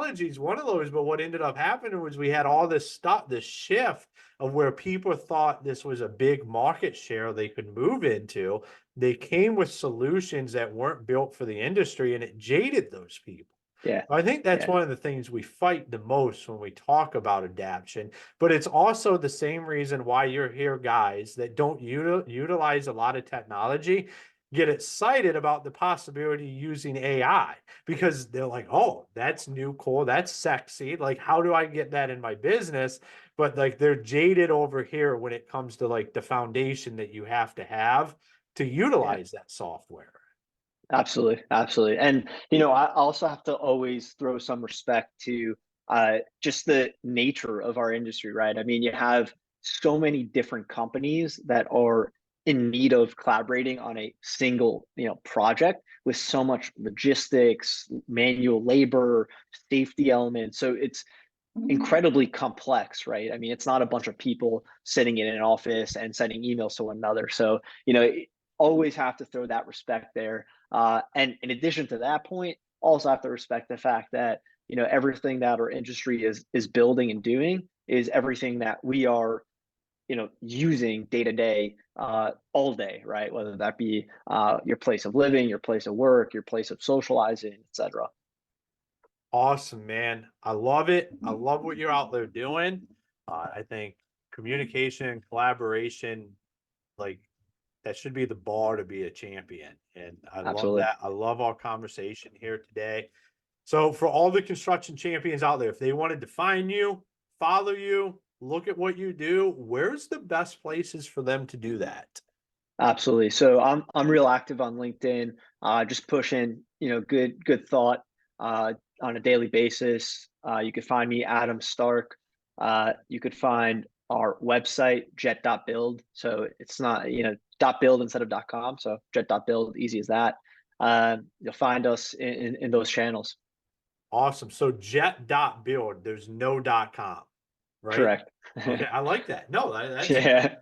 technology is one of those, but what ended up happening was we had all this stuff, this shift of where people thought this was a big market share they could move into. They came with solutions that weren't built for the industry, and it jaded those people. Yeah. I think that's Yeah. one of the things we fight the most when we talk about adaption, but it's also the same reason why you're here, guys that don't utilize a lot of technology get excited about the possibility of using AI because they're like, oh, that's new, cool, that's sexy. Like, how do I get that in my business? But like, they're jaded over here when it comes to like the foundation that you have to Yeah. utilize that software. Absolutely, absolutely. And I also have to always throw some respect to just the nature of our industry, right? I mean, you have so many different companies that are in need of collaborating on a single, project with so much logistics, manual labor, safety elements. So it's incredibly complex, right? I mean, it's not a bunch of people sitting in an office and sending emails to one another. So, always have to throw that respect there. And in addition to that point, also have to respect the fact that, everything that our industry is building and doing is everything that we are, using day to day, all day, right? Whether that be your place of living, your place of work, your place of socializing, etc. Awesome, man. I love it. I love what you're out there doing. I think communication and collaboration, like that should be the bar to be a champion. And I love Absolutely. that. I love our conversation here today. So for all the construction champions out there, if they wanted to find you, follow you, look at what you do, where's the best places for them to do that? Absolutely. So I'm real active on LinkedIn, just pushing, good thought on a daily basis. You could find me, Adam Stark. You could find our website, Jet.Build. So it's not, .build instead of .com. So Jet.Build, easy as that. You'll find us in those channels. Awesome. So Jet.Build, there's no .com, right? Correct. Okay, I like that. No, that's Yeah.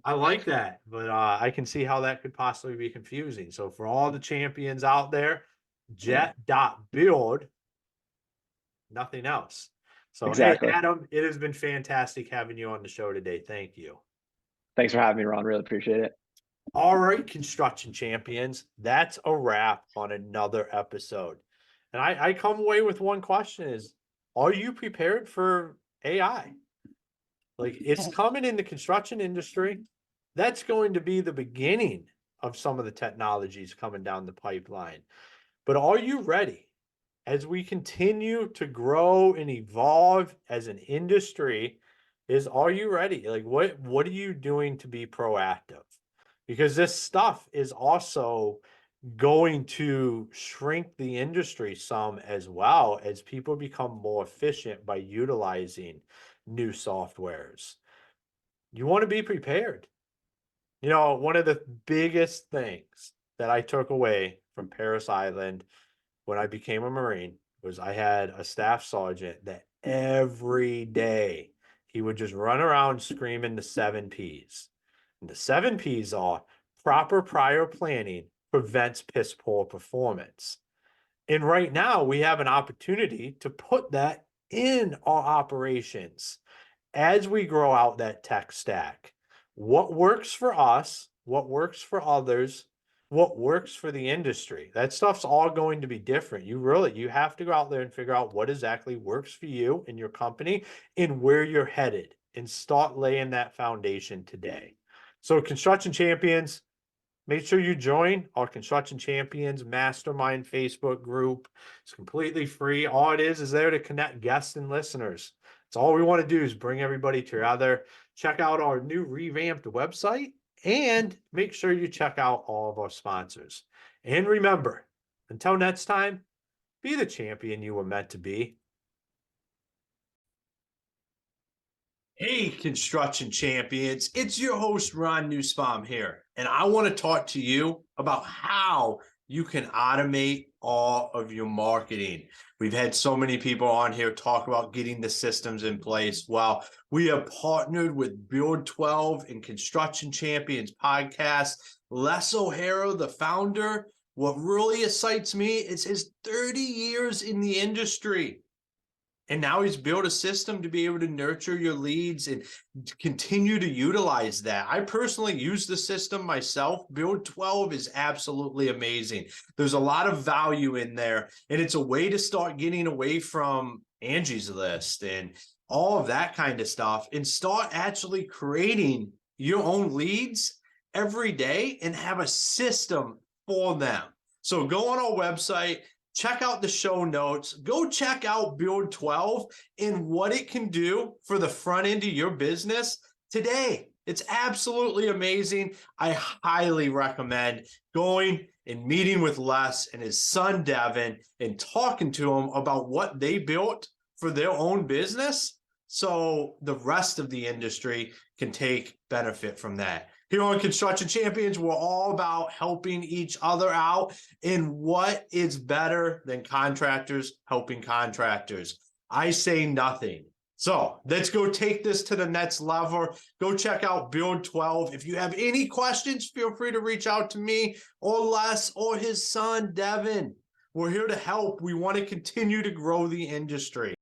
I like that, but I can see how that could possibly be confusing. So for all the champions out there, Yeah, Jet.Build, nothing else. So hey, exactly. Adam, it has been fantastic having you on the show today. Thank you. Thanks for having me, Ron. Really appreciate it. All right, construction champions, that's a wrap on another episode. And I come away with one question is, are you prepared for AI? Like it's coming in the construction industry. That's going to be the beginning of some of the technologies coming down the pipeline. But are you ready? As we continue to grow and evolve as an industry, are you ready? Like what are you doing to be proactive? Because this stuff is also going to shrink the industry some as well as people become more efficient by utilizing new softwares. You want to be prepared. One of the biggest things that I took away from Paris Island when I became a Marine was I had a staff sergeant that every day he would just run around screaming the 7 P's. And the 7 P's are proper prior planning prevents piss poor performance. And right now we have an opportunity to put that in our operations as we grow out that tech stack. What works for us, what works for others, what works for the industry. That stuff's all going to be different. You have to go out there and figure out what exactly works for you and your company and where you're headed and start laying that foundation today. So construction champions, make sure you join our Construction Champions Mastermind Facebook group. It's completely free. All it is there to connect guests and listeners. It's all we want to do is bring everybody together. Check out our new revamped website and make sure you check out all of our sponsors. And remember, until next time, be the champion you were meant to be. Hey, construction champions, it's your host, Ron Newsbaum here, and I want to talk to you about how you can automate all of your marketing. We've had so many people on here talk about getting the systems in place. Well, we have partnered with Build 12 and Construction Champions podcast. Les O'Hara, the founder, what really excites me is his 30 years in the industry. And now he's built a system to be able to nurture your leads and continue to utilize that. I personally use the system myself. Build 12 is absolutely amazing. There's a lot of value in there, and it's a way to start getting away from Angie's List and all of that kind of stuff and start actually creating your own leads every day and have a system for them. So go on our website, check out the show notes, go check out Build 12 and what it can do for the front end of your business today. It's absolutely amazing. I highly recommend going and meeting with Les and his son, Devin, and talking to him about what they built for their own business so the rest of the industry can take benefit from that. Here on Construction Champions, we're all about helping each other out. And what is better than contractors helping contractors? I say nothing. So let's go take this to the next level. Go check out Build 12. If you have any questions, feel free to reach out to me or Les or his son, Devin. We're here to help. We want to continue to grow the industry.